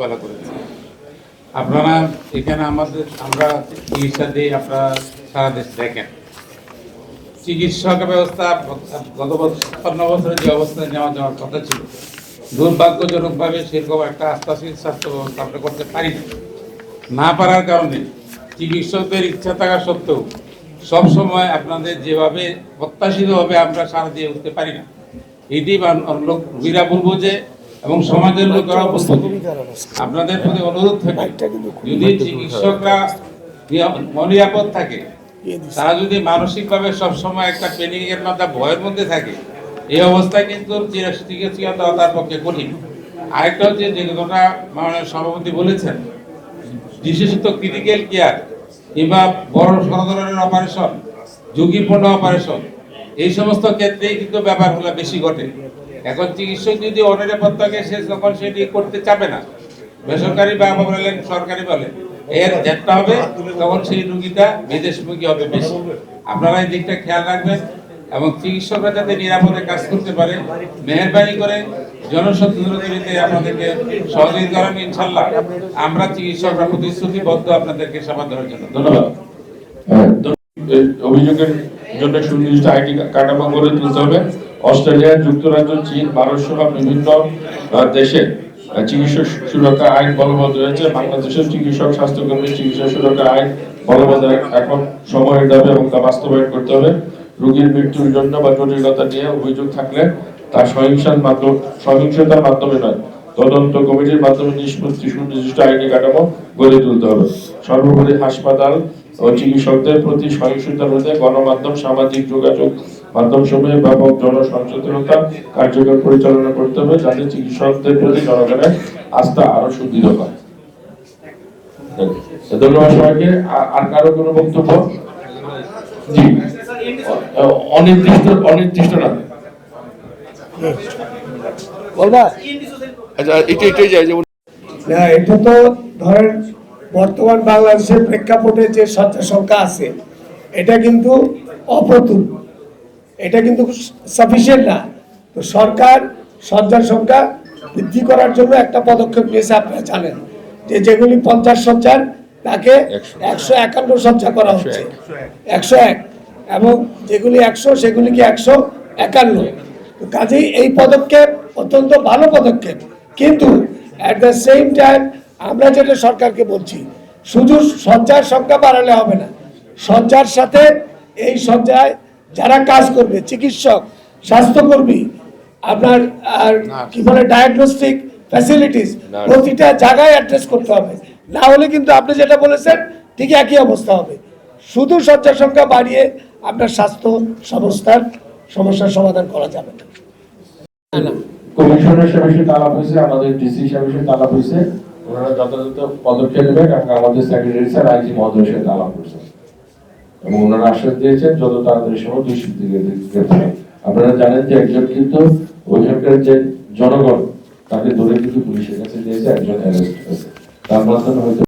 ভালো করেছে। আপনারা এখানে আমরা চিকিৎসা দিই, আপনারা সারা দেশ দেখেন চিকিৎসক ব্যবস্থা গত ৫৫ বছরে যে অবস্থায় যাওয়ার কথা ছিল, দুর্ভাগ্যজনকভাবে সেরকম একটা আস্থাশীল স্বাস্থ্য ব্যবস্থা আমরা করতে পারি না পারার কারণে চিকিৎসকদের ইচ্ছা থাকা সত্ত্বেও সবসময় আপনাদের যেভাবে প্রত্যাশিতভাবে আমরা সারা দিয়ে উঠতে পারি না। এটি রোগীরা বলবো যে, এবং সমাজের লোকেরা বলবো, আপনাদের প্রতি অনুরোধ থাকে যদি চিকিৎসকরা অনিরাপদ থাকে, তারা যদি মানসিকভাবে সবসময় একটা প্যানিকের মধ্যে ভয়ের মধ্যে থাকে, এই অবস্থায় কিন্তু চিকিৎসা দেওয়া তার পক্ষে কঠিন। আরেকটা হচ্ছে যে কথা মাননীয় সভাপতি বলেছেন, বিশেষত ক্রিটিক্যাল কেয়ার কিংবা বড় ধরনের অপারেশন, ঝুঁকিপূর্ণ অপারেশন, এই সমস্ত ক্ষেত্রেই কিন্তু ব্যাপারগুলো বেশি ঘটে। এখন চিকিৎসক যদি অনিরাপদ থাকে, সে তখন সেটি করতে চাবে না, বেসরকারি বা বলেন সরকারি বলেন, এর যেটা হবে তখন সেই রোগীটা বিদেশমুখী হবে বেশি। আপনারা এই দিকটা খেয়াল রাখবেন এবং চিকিৎসকরা যাতে নিরাপদে কাজ করতে পারে, মেহরবানি করে জনসচেতনতাতে আপনাদেরকে সহযোগিতা করেন। ইনশাল্লাহ আমরা চিকিৎসকরা প্রতিশ্রুতিবদ্ধ আপনাদেরকে সেবা দেওয়ার জন্য। ধন্যবাদ। অভিযোগের জন্য সুনির্দিষ্ট আইটি কাঠামো গড়ে তুলতে হবে। অস্ট্রেলিয়া, যুক্তরাজ্য, চীন, ভারত সহ বিভিন্ন দেশে চিকিৎসা সুরক্ষা আইন বলবৎ রয়েছে। বাংলাদেশের চিকিৎসক স্বাস্থ্যকর্মী চিকিৎসা সুরক্ষা আইন বলবৎ এখন সময়ের দাবি এবং তা বাস্তবায়ন করতে হবে। রোগীর মৃত্যুর জন্য বা জটিলতা নিয়ে অভিযোগ থাকলে তার সহিংসতার মাধ্যমে নয়, তদন্ত কমিটির মাধ্যমে নিষ্পত্তি সুনির্দিষ্ট আইনি কাঠামো গড়ে তুলতে হবে। সর্বোপরি হাসপাতাল ও চিকিৎসকদের প্রতি সহিংসতা রোধে গণমাধ্যম, সামাজিক যোগাযোগ মাধ্যম সমূহে ব্যাপক জনসচেতনতা কার্যকর পরিচালনা করতে হবে, যাতে চিকিৎসকদের প্রতি জনগণের আস্থা আরো সুদৃঢ় হয়। ধন্যবাদ সবাইকে। আর কারো কোনো বক্তব্য? জি, অনির্দিষ্ট না বলবা। আচ্ছা, এটাই যায় যেমন না, এটা তো ধরেন বর্তমান বাংলাদেশের প্রেক্ষাপটে যে শয্যা সংখ্যা আছে, এটা কিন্তু অপ্রতুল, এটা কিন্তু সাফিসিয়েন্ট না। তো সরকার শয্যার সংখ্যা বৃদ্ধি করার জন্য একটা পদক্ষেপ নিয়েছে। আপনারা জানেন যে যেগুলি 50 শয্যার তাকে 151 শয্যা করা হচ্ছে, 101, এবং যেগুলি 100 সেগুলিকে 151। তো কাজেই এই পদক্ষেপ অত্যন্ত ভালো পদক্ষেপ, কিন্তু অ্যাট দ্য সেম টাইম আমরা যেটা সরকারকে বলছি, শুধু শয্যার সংখ্যা বাড়ালে হবে না, শয্যার সাথে এই শয্যায় যারা কাজ করবে, চিকিৎসক, স্বাস্থ্যকর্মী, আপনার আর কি বলে ডায়াগনস্টিক ফ্যাসিলিটিস, প্রতিটা জায়গায় অ্যাড্রেস করতে হবে। না হলে কিন্তু আপনি যেটা বলেছেন ঠিক একই অবস্থা হবে। শুধু শয্যার সংখ্যা বাড়িয়ে আপনার স্বাস্থ্য সংস্থার সমস্যার সমাধান করা যাবে না। কমিশনের সাথে আলাপ হয়েছে, আমাদের ডিসি সাহেবের আলাপ হয়েছে, ওনারা যথাযথ পদক্ষেপ নেবেন। আমাদের সেক্রেটারি স্যার আইজি মহোদয়ের সাথে আলাপ হয়েছে এবং ওনারা আশ্বাস দিয়েছেন যত তাড়াতাড়ি সম্ভব দোষীদের। আপনারা জানেন যে একজন কিন্তু ওইখানকার যে জনগণ তাকে ধরে কিন্তু পুলিশের কাছে দিয়েছে, একজন অ্যারেস্ট হয়েছে, তার মাধ্যমে হয়তো